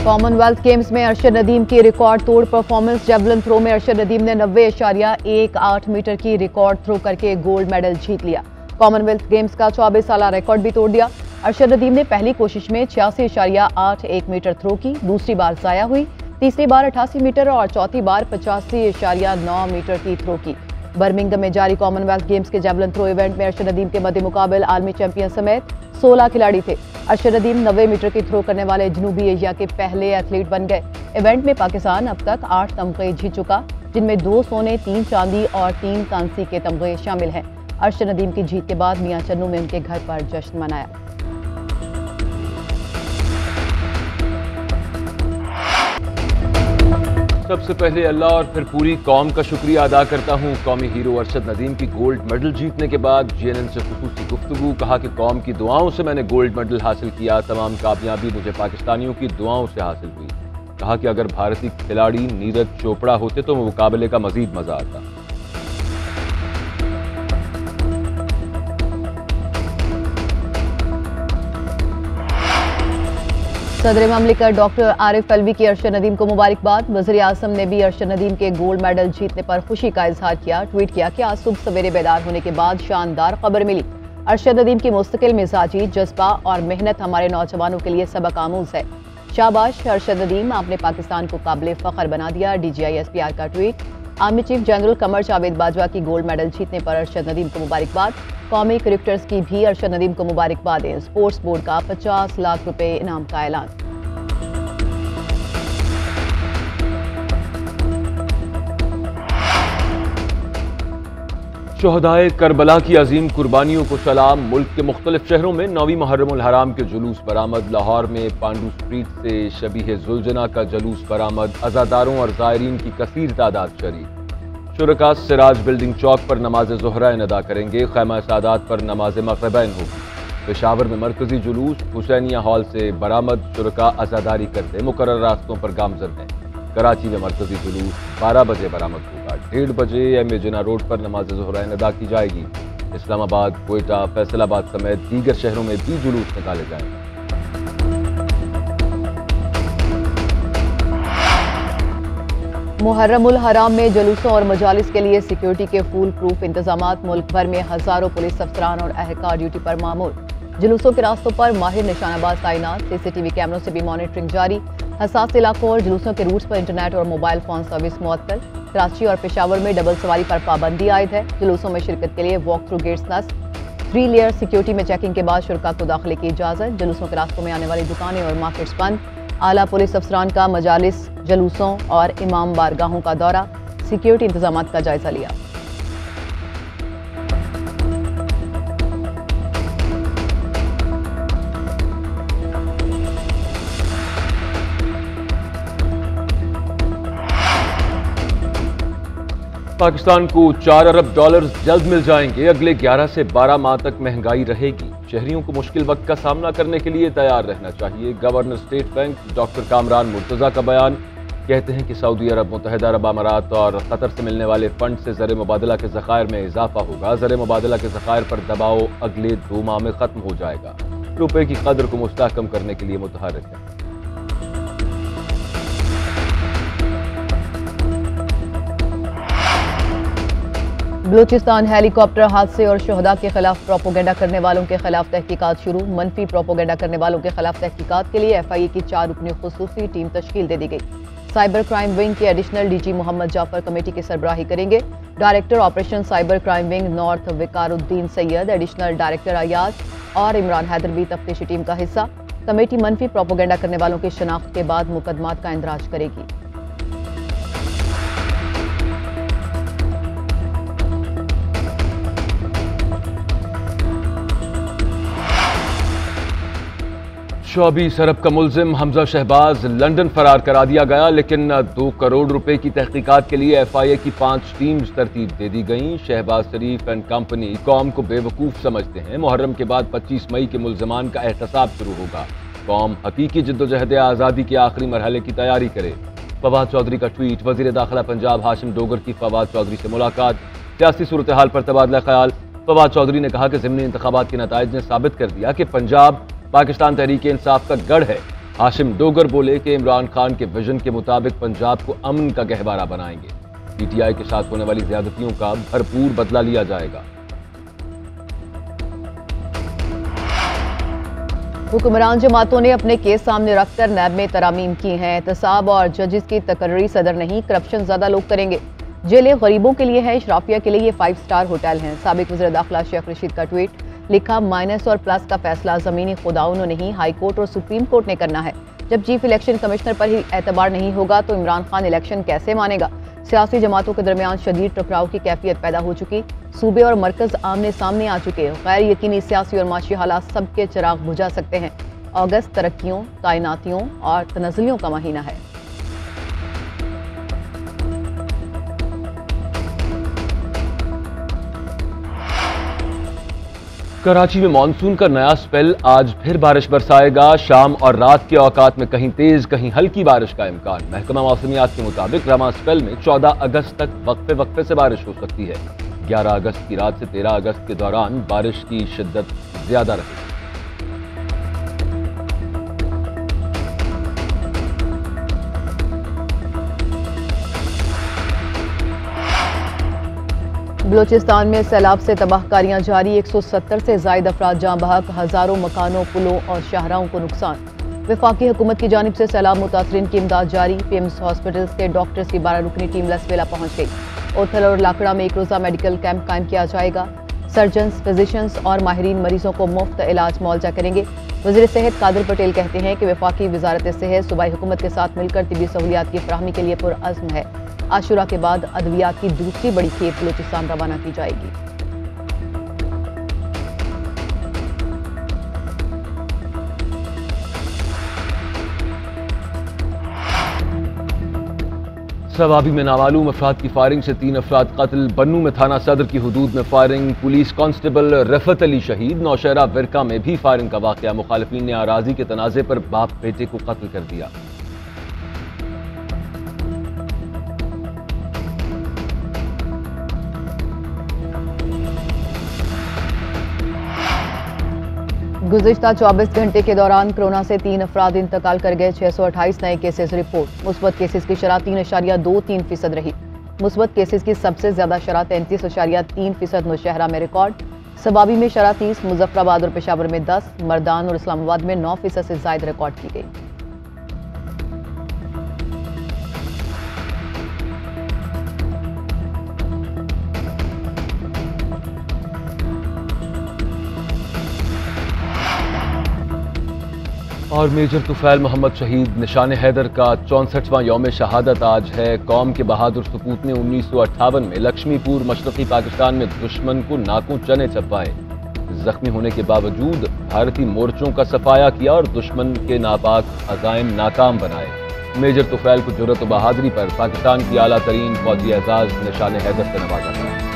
Commonwealth games में अरशद नदीम की record तोड़ परफॉर्मेंस। जेवलिन थ्रो में अरशद नदीम ने 90.18 मीटर की रिकॉर्ड थ्रो करके गोल्ड मेडल जीत लिया। कॉमनवेल्थ गेम्स का 24 साल रिकॉर्ड भी तोड़ दिया। अरशद नदीम ने पहली कोशिश में 86.81 मीटर थ्रो की, दूसरी बार जाया हुई, तीसरी बार 88 मीटर और चौथी बार 85.9 मीटर की थ्रो की। बर्मिंघम में जारी कॉमनवेल्थ गेम्स के जेवलिन थ्रो इवेंट में अरशद नदीम के मद्दे मुकाबल आलमी चैंपियन समेत 16 खिलाड़ी थे। अरशद नदीम 90 मीटर की थ्रो करने वाले जनूबी एशिया के पहले एथलीट बन गए। इवेंट में पाकिस्तान अब तक 8 तमगे जीत चुका, जिनमें 2 सोने, 3 चांदी और 3 कांसी के तमगे शामिल हैं। अरशद नदीम की जीत के बाद मियां चन्नू में उनके घर पर जश्न मनाया। सबसे पहले अल्लाह और फिर पूरी कौम का शुक्रिया अदा करता हूँ। कौमी हीरो अरशद नदीम की गोल्ड मेडल जीतने के बाद GNN से खुसूसी गुफ्तगू। कहा कि कौम की दुआओं से मैंने गोल्ड मेडल हासिल किया, तमाम कामयाबी मुझे पाकिस्तानियों की दुआओं से हासिल हुई। कहा कि अगर भारतीय खिलाड़ी नीरज चोपड़ा होते तो मुकाबले का मजीद मजा आता। सदर ममलिकत डॉक्टर आरिफ अलवी की अरशद नदीम को मुबारकबाद। वज़ीर आज़म ने भी अरशद नदीम के गोल्ड मेडल जीतने पर खुशी का इजहार किया। ट्वीट किया कि आज सुबह सवेरे बेदार होने के बाद शानदार खबर मिली। अरशद नदीम की मुस्तकिल मिजाजी, जज्बा और मेहनत हमारे नौजवानों के लिए सबक आमूज है। शाबाश अरशद नदीम, आपने पाकिस्तान को काबिल फख्र बना दिया। DGI-SPR का tweet. Army chief general Qamar Javed Bajwa की गोल्ड मेडल जीतने पर अरशद नदीम को मुबारकबाद। कौमी क्रिकेटर्स की भी अरशद नदीम को मुबारकबादें। स्पोर्ट्स बोर्ड का 50 लाख रुपए इनाम का ऐलान। शोहदाए करबला की अजीम कुर्बानियों को सलाम। मुल्क के मुख्तलिफ शहरों में 9वीं मुहर्रमुल हराम के जुलूस बरामद। लाहौर में पांडू स्ट्रीट से शबीह जुलजना का जुलूस बरामद। अज़ादारों और ज़ायरीन की कसीर तादाद शरीक। शुरका सिराज बिल्डिंग चौक पर नमाज ज़ोहरैन अदा करेंगे। खैमा सादात पर नमाज मग़रिबैन होगी। पेशावर में मरकजी जुलूस हुसैनिया हॉल से बरामद। शुरका अज़ादारी करते मुकर्रर रास्तों पर गामजन हैं। कराची में मरकजी जुलूस 12 बजे बरामद होगा। 1:30 बजे MA जिना रोड पर नमाज ज़ोहरैन अदा की जाएगी। इस्लामाबाद, कोयटा, फैसलाबाद समेत दीगर शहरों में भी जुलूस निकाले जाएंगे। मुहर्रमुल हराम में जुलूसों और मजालिस के लिए सिक्योरिटी के फुल प्रूफ इंतजामात। मुल्क भर में हजारों पुलिस अफसरान और अहलकार ड्यूटी पर मामूर। जुलूसों के रास्तों पर माहिर निशानाबाज तैनात। CCTV कैमरों से भी मॉनिटरिंग जारी। हसास इलाकों और जुलूसों के रूट्स पर इंटरनेट और मोबाइल फोन सर्विस मुअत्तल। कराची और पेशावर में डबल सवारी पर पाबंदी आयद है। जुलूसों में शिरकत के लिए वॉक थ्रू गेट्स नस्ब। 3 लेयर सिक्योरिटी में चेकिंग के बाद शुरका को दाखिले की इजाजत। जुलूसों के रास्तों में आने वाली दुकानें और मार्केट्स बंद। आला पुलिस अफसरान का मजालिस, जुलूसों और इमाम बारगाहों का दौरा। सिक्योरिटी इंतजाम का जायजा लिया। पाकिस्तान को $4 अरब जल्द मिल जाएंगे। अगले 11 से 12 माह तक महंगाई रहेगी। शहरियों को मुश्किल वक्त का सामना करने के लिए तैयार रहना चाहिए। Governor state bank doctor Kamran Murtaza का बयान। कहते हैं कि सऊदी अरब, मुत्तहिदा अरब अमारात और कतर से मिलने वाले फंड से ज़र मुबादला के ज़खायर में इजाफा होगा। ज़र मुबादला के ज़खायर पर दबाव अगले 2 माह में खत्म हो जाएगा। रुपए की कदर को मुस्तहकम करने के लिए मुतहर्रिक है। बलूचिस्तान हेलीकॉप्टर हादसे और शोहदा के खिलाफ प्रोपोगेंडा करने वालों के खिलाफ तहकीकात शुरू। मनफी प्रोपोगेंडा करने वालों के खिलाफ तहकीकात के लिए FIA की 4 रुकनी खुसूसी टीम तश्कील दे दी गई। साइबर क्राइम विंग के additional DG Mohammad Jafar committee की सरबराही करेंगे। Director operation cyber crime wing north Viqaruddin Syed, additional director Ayaz और इमरान हैदर भी तफ्तीशी टीम का हिस्सा। कमेटी मनफी प्रोपोगेंडा करने वालों की शनाख्त के बाद मुकदमात का इंदराज करेगी। ₹24 अरब का मुल्जिम हमजा शहबाज लंदन फरार करा दिया गया, लेकिन 2 करोड़ रुपए की तहकीकात के लिए FIA की 5 टीम्स तरतीब दे दी गई। शहबाज शरीफ एंड कंपनी कौम को बेवकूफ़ समझते हैं। मुहर्रम के बाद 25 मई के मुल्जमान का एहतसाब शुरू होगा। कौम हकीकी जिद्दोजहद आज़ादी के आखिरी मरहले की तैयारी करे। फवाद चौधरी का ट्वीट। वज़ीर दाखिला पंजाब हाशिम डोगर की फवाद चौधरी से मुलाकात। सियासी सूरत हाल पर तबादला ख्याल। फवाद चौधरी ने कहा कि ज़िमनी इंतखाबात के नताइज ने साबित कर दिया कि पंजाब पाकिस्तान तहरीक इंसाफ का गढ़ है। हाशिम डोगर बोले कि इमरान खान के विजन के मुताबिक पंजाब को अमन का गहवारा बनाएंगे। पीटीआई के साथ होने वाली ज्यादतियों का भरपूर बदला लिया जाएगा। हुक्मरान जमातों ने अपने केस सामने रखकर नैब में तरामीम की हैं। एहतसाब और जजेस की तकर्री सदर नहीं, करप्शन ज्यादा लोग करेंगे। जेलें गरीबों के लिए है, शराफिया के लिए ये 5 स्टार होटल हैं। साबिक वज़ीर दाखिला शेख रशीद का ट्वीट, लिखा माइनस और प्लस का फैसला ज़मीनी खुदाओं ने नहीं, हाई कोर्ट और सुप्रीम कोर्ट ने करना है। जब चीफ इलेक्शन कमिश्नर पर ही एतबार नहीं होगा तो इमरान खान इलेक्शन कैसे मानेगा। सियासी जमातों के दरमियान शदीद टकराव की कैफियत पैदा हो चुकी, सूबे और मरकज आमने सामने आ चुके। गैर यकीनी सियासी और माशी हालात सबके चिराग बुझा सकते हैं। अगस्त तरक्कियों, तायनातियों और तनज़ुलियों का महीना है। कराची में मानसून का नया स्पेल, आज फिर बारिश बरसाएगा। शाम और रात के औकात में कहीं तेज कहीं हल्की बारिश का इम्कान। महकमा मौसमियात के मुताबिक रमा स्पेल में 14 अगस्त तक वक्फे वक्फे से बारिश हो सकती है। 11 अगस्त की रात से 13 अगस्त के दौरान बारिश की शिद्दत ज्यादा रहेगी। बलूचिस्तान में सैलाब से तबाहकारियां जारी, 170 से जायद अफराद जाँ बहक, हजारों मकानों, पुलों और शाहराहों को नुकसान। वफाकी हुकूमत की जानिब से सैलाब मुतासरीन की इमदाद जारी। पीएम्स हॉस्पिटल्स के डॉक्टर्स की 12 रुकनी टीम लसवेला पहुंच गई। ओथल और लाकड़ा में एक रोज़ा मेडिकल कैंप कायम किया जाएगा। सर्जन्स, फिजिशियंस और माहिरीन मरीजों को मुफ्त इलाज मुआवजा करेंगे। वज़ीर सेहत कादिर पटेल कहते हैं कि वफाकी वजारत सेहत सूबाई हुकूमत के साथ मिलकर तिबी सहूलियात की फराहमी के लिए पुरअज़्म है। आशुरा के बाद अद्वियात की दूसरी बड़ी खेप बलूचिस्तान रवाना की जाएगी। सवाबी में नामालूम अफराद की फायरिंग से 3 अफराद कत्ल। बन्नू में थाना सदर की हुदूद में firing, police constable Rafat Ali शहीद। नौशहरा विरका में भी फायरिंग का वाकया, मुखालिफिन ने आराजी के तनाजे पर बाप बेटे को कत्ल कर दिया। गुज़िश्ता 24 घंटे के दौरान कोरोना से 3 अफराद इंतकाल कर गए। 628 नए केसेस रिपोर्ट। मुस्बत केसेस की शरह 3.23% रही। मुस्बत केसेस की सबसे ज्यादा शरह 33.3% नौशहरा में रिकॉर्ड। सवाबी में शरह 30, मुजफ्फराबाद और पेशावर में 10, मर्दान और इस्लामाबाद में 9% से जायद रिकॉर्ड की गई। और मेजर तुफैल मोहम्मद शहीद। निशान हैदर का 64वां यौम शहादत आज है। कौम के बहादुर सपूत ने 1958 में लक्ष्मीपुर मशरक़ी पाकिस्तान में दुश्मन को नाकों चने चपाए। जख्मी होने के बावजूद भारतीय मोर्चों का सफाया किया और दुश्मन के नापाक अज़ाइम नाकाम बनाए। मेजर तुफैल को जुर्रत और बहादुरी पर पाकिस्तान की आला तरीन फौजी एजाज निशान हैदर से नवाजा गया।